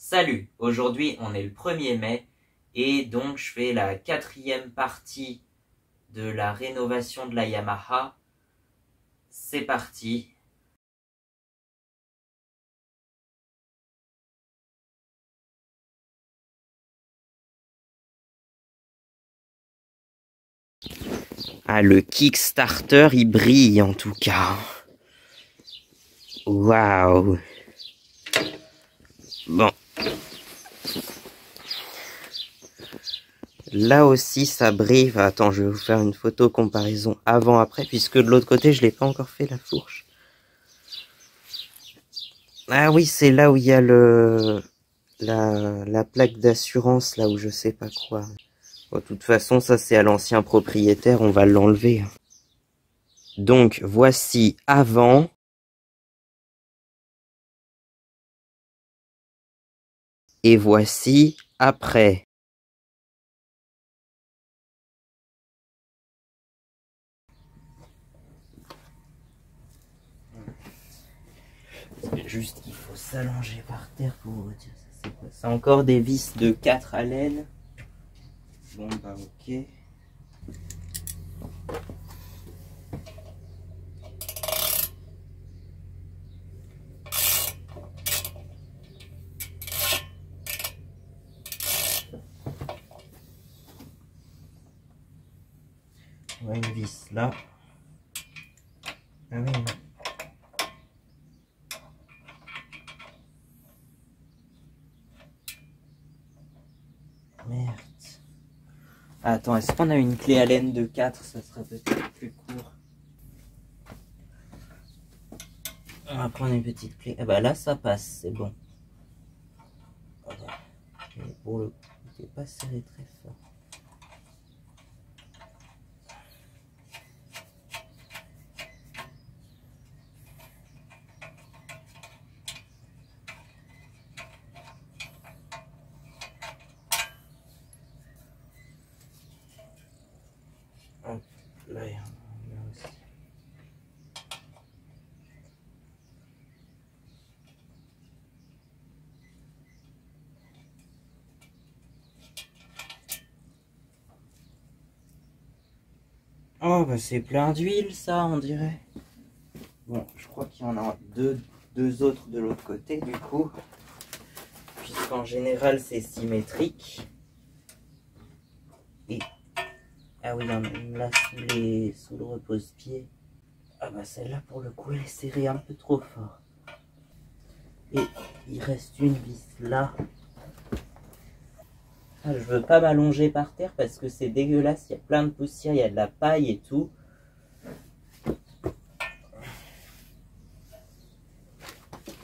Salut, aujourd'hui on est le 1er mai et donc je fais la 4e partie de la rénovation de la Yamaha. C'est parti. Ah, le Kickstarter il brille en tout cas. Waouh. Bon. Là aussi ça brille. Attends, je vais vous faire une photo comparaison avant-après, puisque de l'autre côté je l'ai pas encore fait la fourche. Ah oui, c'est là où il y a la plaque d'assurance, là où je sais pas quoi. Bon, de toute façon, ça c'est à l'ancien propriétaire, on va l'enlever. Donc voici avant. Et voici après. C'est juste qu'il faut s'allonger par terre pour vous dire ça. C'est quoi? C'est encore des vis de 4 à laine. Bon bah ok. On a une vis là. Ah oui. Merde. Attends, est-ce qu'on a une clé à laine de 4? Ça sera peut-être plus court. On va prendre une petite clé. Ah bah là ça passe, c'est bon. Mais pour le coup, il n'est pas serré très fort. Hop, là, il y en a aussi. Oh bah c'est plein d'huile ça, on dirait. Bon, je crois qu'il y en a deux autres de l'autre côté du coup, puisqu'en général c'est symétrique. Et ah oui, il y en a une là sous le repose-pied. Ah bah celle-là pour le coup elle est serrée un peu trop fort. Et il reste une vis là. Ah, je veux pas m'allonger par terre parce que c'est dégueulasse, il y a plein de poussière, il y a de la paille et tout.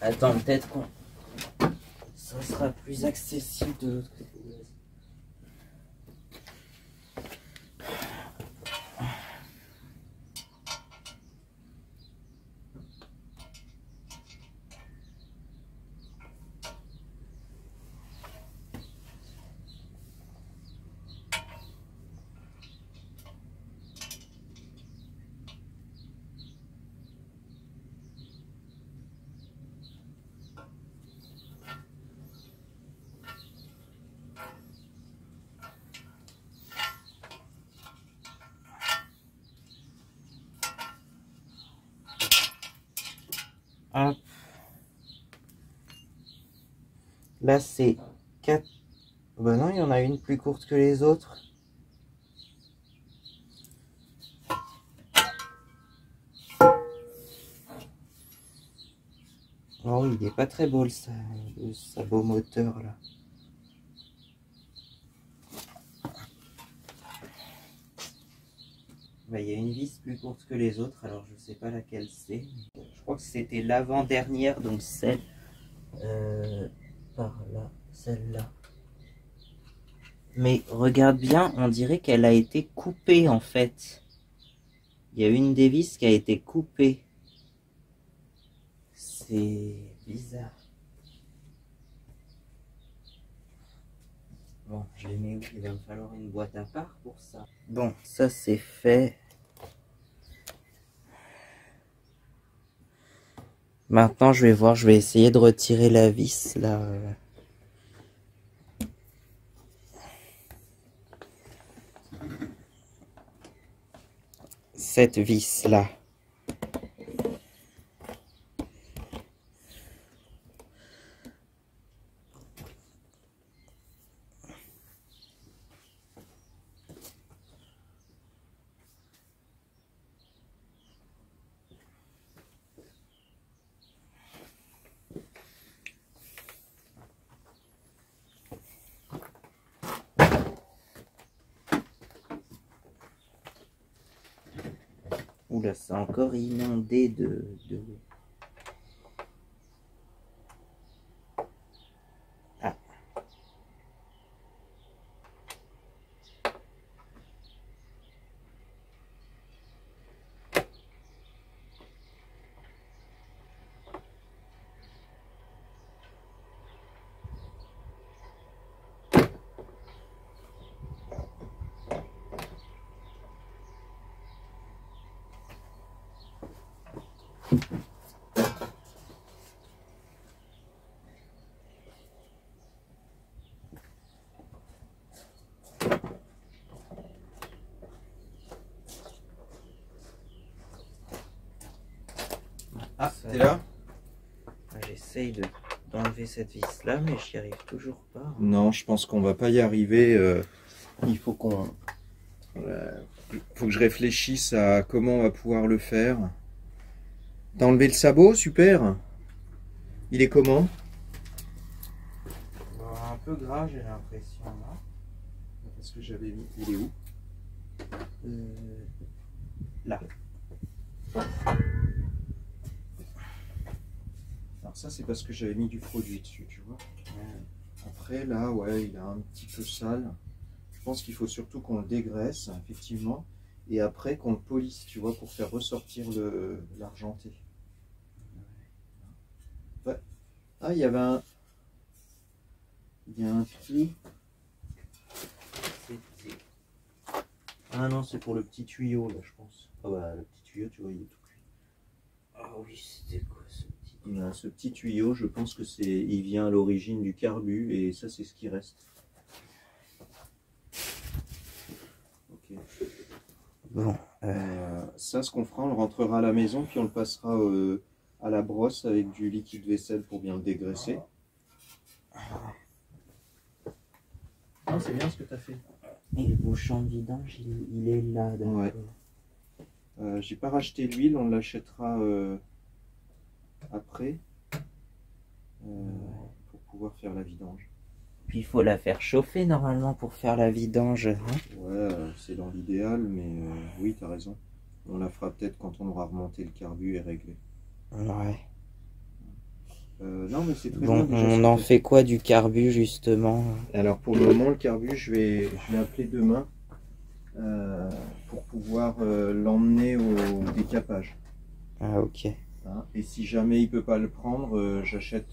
Attends, peut-être qu'on ça sera plus accessible de l'autre côté. Hop. Là c'est 4. Bah non, il y en a une plus courte que les autres. Oh oui, il est pas très beau le sabot moteur là. Bah, il y a une vis plus courte que les autres, alors je sais pas laquelle c'est. Je crois que c'était l'avant-dernière, donc celle par là, celle-là. Mais regarde bien, on dirait qu'elle a été coupée en fait. Il y a une des vis qui a été coupée. C'est bizarre. Bon, je les mets où? Il va me falloir une boîte à part pour ça. Bon, ça c'est fait. Maintenant, je vais voir, je vais essayer de retirer la vis là. cette vis là. Oula, c'est encore inondé de... Ah. Ah, t'es là? J'essaye d'enlever cette vis là, mais j'y arrive toujours pas. Non, je pense qu'on va pas y arriver. Il faut qu'on... faut que je réfléchisse à comment on va pouvoir le faire. T'as enlevé le sabot? Super. Il est comment? Un peu gras, j'ai l'impression là. Parce que j'avais mis... Il est où? Là. Alors ça, c'est parce que j'avais mis du produit dessus, tu vois. Après, là, ouais, il est un petit peu sale. Je pense qu'il faut surtout qu'on le dégraisse, effectivement. Et après, qu'on le polisse, tu vois, pour faire ressortir l'argenté. Ouais. Ah, il y avait un... Il y a un trou. Ah non, c'est pour le petit tuyau, là, je pense. Ah bah, le petit tuyau, tu vois, il est tout cuit. Ah oui, c'était quoi ce petit... Ce petit tuyau, je pense que il vient à l'origine du carbu, et ça, c'est ce qui reste. Ok. Bon. Ça, ce qu'on fera, on le rentrera à la maison, puis on le passera à la brosse avec du liquide vaisselle pour bien le dégraisser. Non, c'est bien ce que tu as fait. Et le bouchon de vidange, il est là, d'accord. Ouais. J'ai pas racheté l'huile, on l'achètera après pour pouvoir faire la vidange. Puis il faut la faire chauffer normalement pour faire la vidange. Hein, ouais, c'est dans l'idéal, mais oui, tu as raison. On la fera peut-être quand on aura remonté le carbu et réglé. ouais. Non, mais c'est très bon, bien. Déjà, on en fait quoi du carbu justement? Alors pour le moment, le carbu, je vais appeler demain pour pouvoir l'emmener au décapage. Ah ok. Hein, et si jamais il peut pas le prendre, j'achète.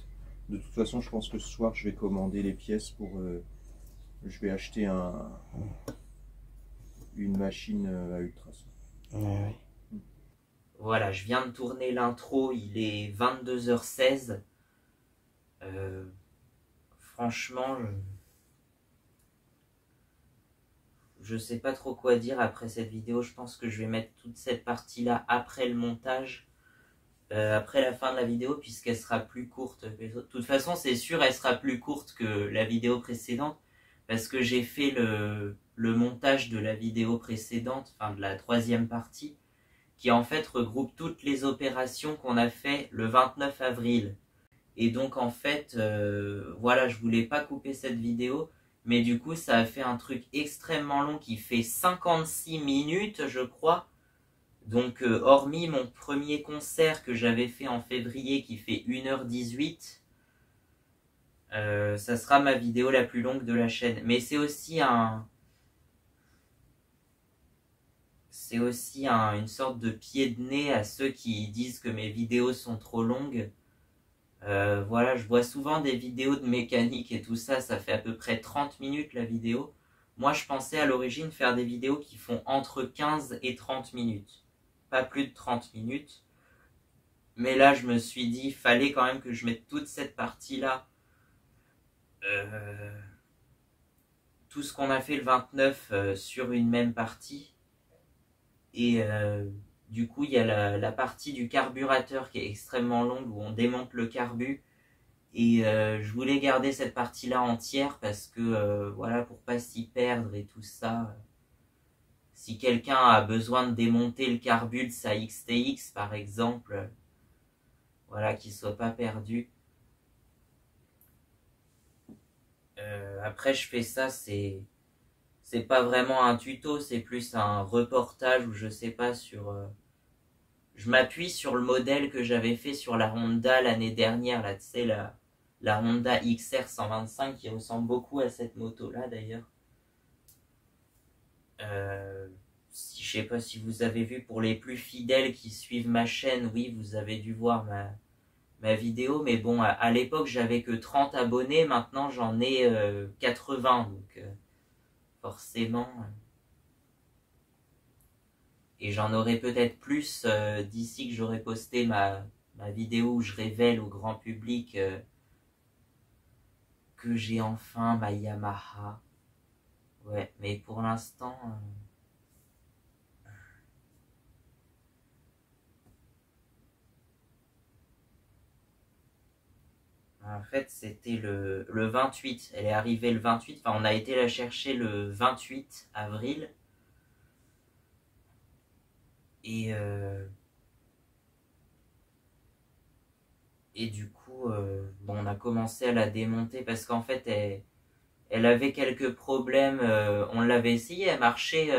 De toute façon, je pense que ce soir, je vais commander les pièces pour. Je vais acheter une machine à ultrasons. Ouais. Voilà, je viens de tourner l'intro, il est 22h16. Franchement, je sais pas trop quoi dire après cette vidéo. Je pense que je vais mettre toute cette partie-là après le montage, après la fin de la vidéo, puisqu'elle sera plus courte. De toute façon, c'est sûr, elle sera plus courte que la vidéo précédente, parce que j'ai fait le montage de la vidéo précédente, enfin de la 3e partie, qui en fait regroupe toutes les opérations qu'on a fait le 29 avril. Et donc en fait, voilà, je voulais pas couper cette vidéo, mais du coup ça a fait un truc extrêmement long qui fait 56 minutes, je crois. Donc hormis mon premier concert que j'avais fait en février qui fait 1h18, ça sera ma vidéo la plus longue de la chaîne. Mais c'est aussi une sorte de pied de nez à ceux qui disent que mes vidéos sont trop longues. Voilà, je vois souvent des vidéos de mécanique et tout ça, ça fait à peu près 30 minutes la vidéo. Moi, je pensais à l'origine faire des vidéos qui font entre 15 et 30 minutes. Pas plus de 30 minutes. Mais là, je me suis dit, fallait quand même que je mette toute cette partie-là. Tout ce qu'on a fait le 29 sur une même partie. Et du coup, il y a la partie du carburateur qui est extrêmement longue où on démonte le carbu. Et je voulais garder cette partie-là entière parce que, voilà, pour pas s'y perdre et tout ça. Si quelqu'un a besoin de démonter le carbu de sa XTX, par exemple, voilà, qu'il soit pas perdu. Après, je fais ça, c'est pas vraiment un tuto, c'est plus un reportage où je sais pas sur... je m'appuie sur le modèle que j'avais fait sur la Honda l'année dernière, là, tu sais, la Honda XR 125 qui ressemble beaucoup à cette moto-là d'ailleurs. Je sais pas si vous avez vu, pour les plus fidèles qui suivent ma chaîne, oui, vous avez dû voir ma vidéo, mais bon, à l'époque j'avais que 30 abonnés, maintenant j'en ai 80, donc forcément... et j'en aurai peut-être plus d'ici que j'aurai posté ma vidéo où je révèle au grand public que j'ai enfin ma Yamaha. Ouais, mais pour l'instant... en fait, c'était le 28. Elle est arrivée le 28. Enfin, on a été la chercher le 28 avril. Et, et du coup, bon, on a commencé à la démonter parce qu'en fait, elle avait quelques problèmes. On l'avait essayé, elle marchait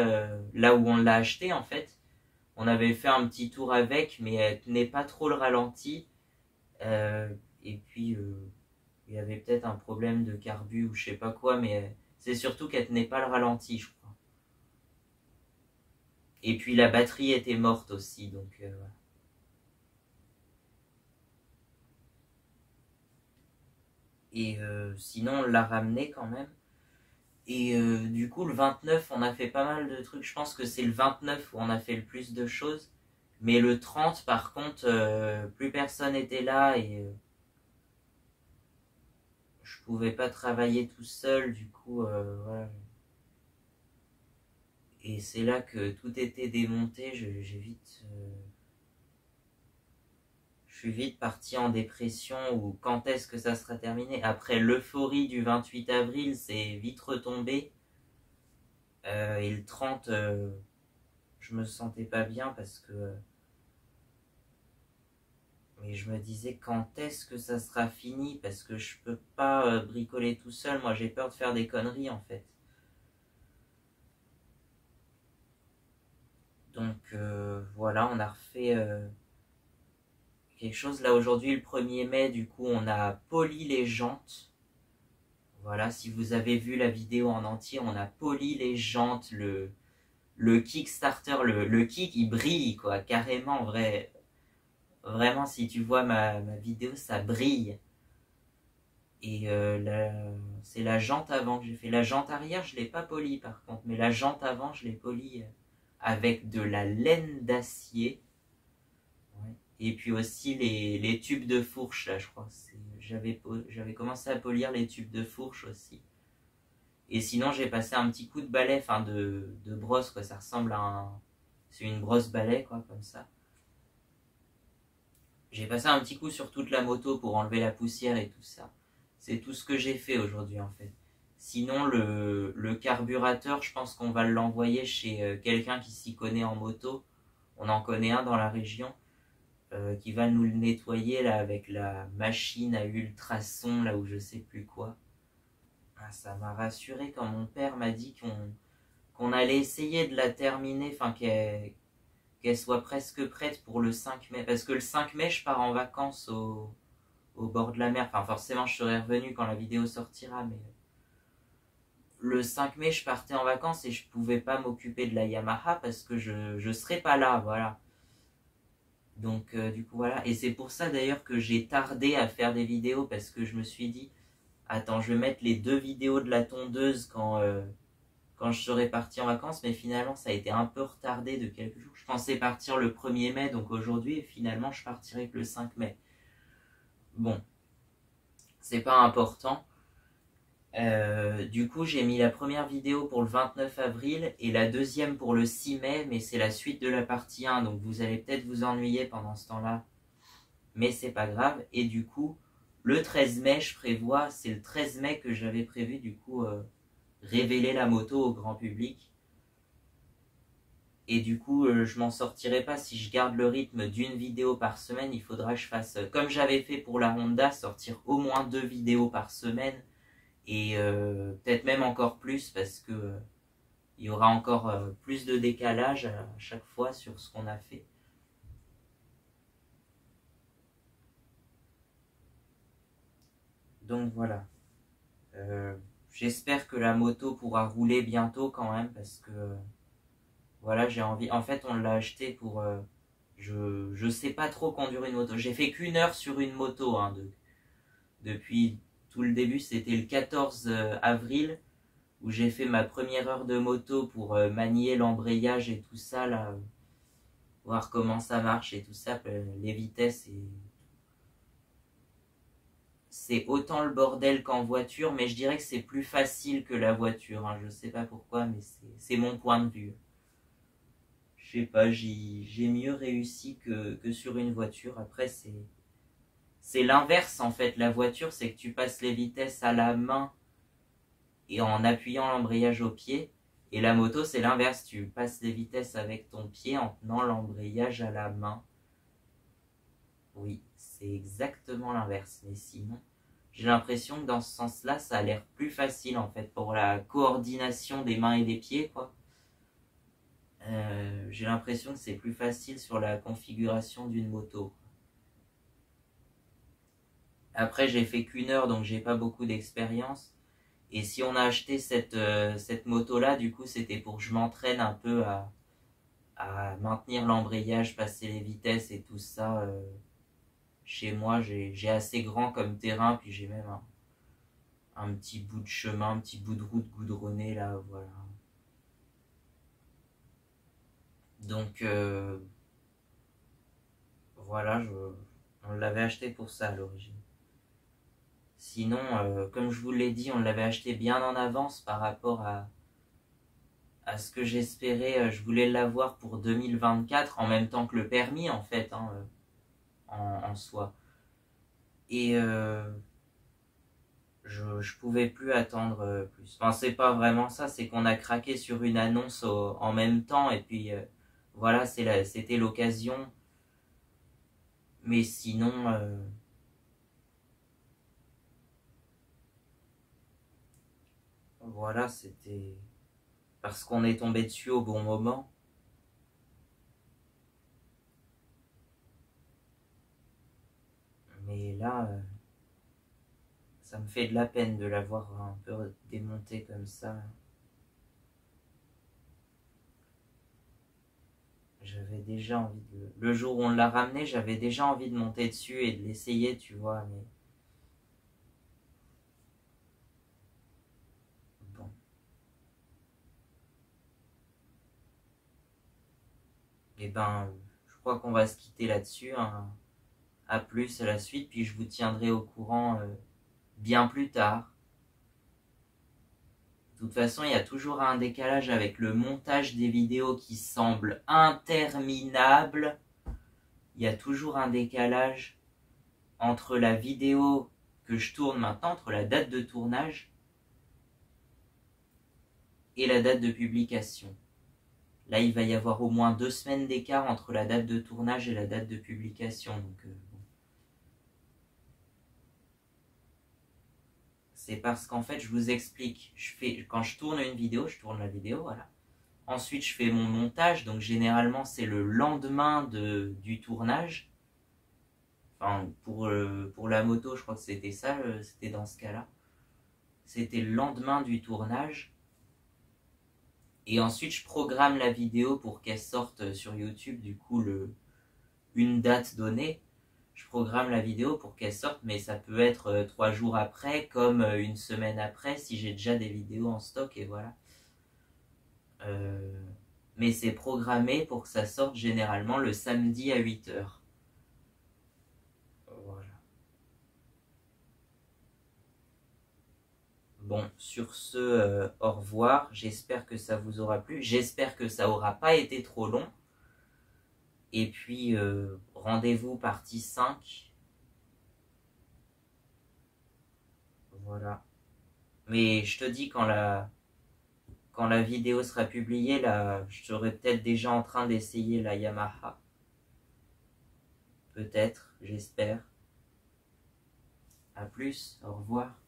là où on l'a acheté en fait. On avait fait un petit tour avec, mais elle tenait pas trop le ralenti. Et puis, il y avait peut-être un problème de carbu ou je sais pas quoi, mais c'est surtout qu'elle tenait pas le ralenti, je crois. Et puis la batterie était morte aussi, donc voilà. Et sinon, on l'a ramené quand même. Et du coup, le 29, on a fait pas mal de trucs. Je pense que c'est le 29 où on a fait le plus de choses. Mais le 30, par contre, plus personne n'était là et je pouvais pas travailler tout seul. Du coup, voilà. Et c'est là que tout était démonté. J'ai vite... je suis vite parti en dépression ou quand est-ce que ça sera terminé. Après l'euphorie du 28 avril, c'est vite retombé. Et le 30, je me sentais pas bien parce que... mais je me disais quand est-ce que ça sera fini parce que je peux pas bricoler tout seul. Moi j'ai peur de faire des conneries en fait. Donc voilà, on a refait quelque chose. Là aujourd'hui le 1er mai, du coup on a poli les jantes. Voilà, si vous avez vu la vidéo en entier, on a poli les jantes, le Kickstarter, le kick il brille quoi, carrément, vrai. Vraiment, si tu vois ma vidéo, ça brille. Et c'est la jante avant que j'ai fait. La jante arrière, je ne l'ai pas polie par contre, mais la jante avant, je l'ai polie avec de la laine d'acier. Ouais. Et puis aussi les tubes de fourche, là, je crois. J'avais commencé à polir les tubes de fourche aussi. Et sinon, j'ai passé un petit coup de balai, enfin de brosse, quoi. Ça ressemble à un... c'est une brosse balai, quoi, comme ça. J'ai passé un petit coup sur toute la moto pour enlever la poussière et tout ça. C'est tout ce que j'ai fait aujourd'hui en fait. Sinon, le carburateur, je pense qu'on va l'envoyer chez quelqu'un qui s'y connaît en moto. On en connaît un dans la région qui va nous le nettoyer là avec la machine à ultrasons là où je sais plus quoi. Ah, ça m'a rassuré quand mon père m'a dit qu'on allait essayer de la terminer, enfin qu'elle soit presque prête pour le 5 mai. Parce que le 5 mai, je pars en vacances au bord de la mer. Enfin, forcément, je serai revenu quand la vidéo sortira, mais le 5 mai, je partais en vacances et je pouvais pas m'occuper de la Yamaha parce que je serais pas là, voilà. Donc, du coup, voilà. Et c'est pour ça d'ailleurs que j'ai tardé à faire des vidéos parce que je me suis dit, attends, je vais mettre les 2 vidéos de la tondeuse quand je serai parti en vacances, mais finalement ça a été un peu retardé de quelques jours. Je pensais partir le 1er mai, donc aujourd'hui, et finalement je partirai que le 5 mai. Bon, c'est pas important. Du coup, j'ai mis la première vidéo pour le 29 avril et la deuxième pour le 6 mai, mais c'est la suite de la partie 1, donc vous allez peut-être vous ennuyer pendant ce temps-là, mais c'est pas grave. Et du coup, le 13 mai, je prévois, c'est le 13 mai que j'avais prévu, du coup, révéler la moto au grand public. Et du coup, je m'en sortirai pas si je garde le rythme d'une vidéo par semaine. Il faudra que je fasse, comme j'avais fait pour la Honda, sortir au moins 2 vidéos par semaine. Et peut-être même encore plus parce que il y aura encore plus de décalage à chaque fois sur ce qu'on a fait. Donc voilà. J'espère que la moto pourra rouler bientôt quand même parce que voilà, j'ai envie. En fait, on l'a acheté pour. Je sais pas trop conduire une moto. J'ai fait qu'une heure sur une moto hein, depuis tout le début. C'était le 14 avril où j'ai fait ma première heure de moto pour manier l'embrayage et tout ça là, voir comment ça marche et tout ça, les vitesses et c'est autant le bordel qu'en voiture, mais je dirais que c'est plus facile que la voiture. Hein. Je sais pas pourquoi, mais c'est mon point de vue. Je sais pas, j'ai mieux réussi que sur une voiture. Après, c'est l'inverse en fait. La voiture, c'est que tu passes les vitesses à la main et en appuyant l'embrayage au pied. Et la moto, c'est l'inverse. Tu passes les vitesses avec ton pied en tenant l'embrayage à la main. Oui, c'est exactement l'inverse. Mais sinon, j'ai l'impression que dans ce sens-là, ça a l'air plus facile en fait pour la coordination des mains et des pieds, quoi. J'ai l'impression que c'est plus facile sur la configuration d'une moto. Après, j'ai fait qu'une heure, donc j'ai pas beaucoup d'expérience. Et si on a acheté cette moto-là, du coup, c'était pour que je m'entraîne un peu à maintenir l'embrayage, passer les vitesses et tout ça. Chez moi, j'ai assez grand comme terrain, puis j'ai même un petit bout de chemin, un petit bout de route goudronné là, voilà. Donc voilà, on l'avait acheté pour ça à l'origine. Sinon, comme je vous l'ai dit, on l'avait acheté bien en avance par rapport à ce que j'espérais. Je voulais l'avoir pour 2024 en même temps que le permis en fait, hein, en soi. Et je pouvais plus attendre plus. Enfin, c'est pas vraiment ça, c'est qu'on a craqué sur une annonce en même temps et puis voilà, c'était l'occasion. Mais sinon, voilà, c'était parce qu'on est tombé dessus au bon moment. Mais là, ça me fait de la peine de l'avoir un peu démonté comme ça. J'avais déjà envie de... Le jour où on l'a ramené, j'avais déjà envie de monter dessus et de l'essayer, tu vois, mais... Bon. Et ben, je crois qu'on va se quitter là-dessus, hein. À plus à la suite, puis je vous tiendrai au courant bien plus tard. De toute façon, il y a toujours un décalage avec le montage des vidéos qui semble interminable. Il y a toujours un décalage entre la vidéo que je tourne maintenant, entre la date de tournage et la date de publication. Là, il va y avoir au moins 2 semaines d'écart entre la date de tournage et la date de publication. Donc, bon. C'est parce qu'en fait, je vous explique. Quand je tourne une vidéo, je tourne la vidéo, voilà. Ensuite, je fais mon montage. Donc, généralement, c'est le lendemain du tournage. Enfin, pour la moto, je crois que c'était ça, c'était dans ce cas-là. C'était le lendemain du tournage. Et ensuite, je programme la vidéo pour qu'elle sorte sur YouTube, du coup, une date donnée. Je programme la vidéo pour qu'elle sorte, mais ça peut être 3 jours après, comme une semaine après, si j'ai déjà des vidéos en stock, et voilà. Mais c'est programmé pour que ça sorte généralement le samedi à 8h. Voilà. Bon, sur ce, au revoir. J'espère que ça vous aura plu. J'espère que ça aura pas été trop long. Et puis, rendez-vous partie 5. Voilà. Mais je te dis, quand la vidéo sera publiée, là, je serai peut-être déjà en train d'essayer la Yamaha. Peut-être, j'espère. À plus, au revoir.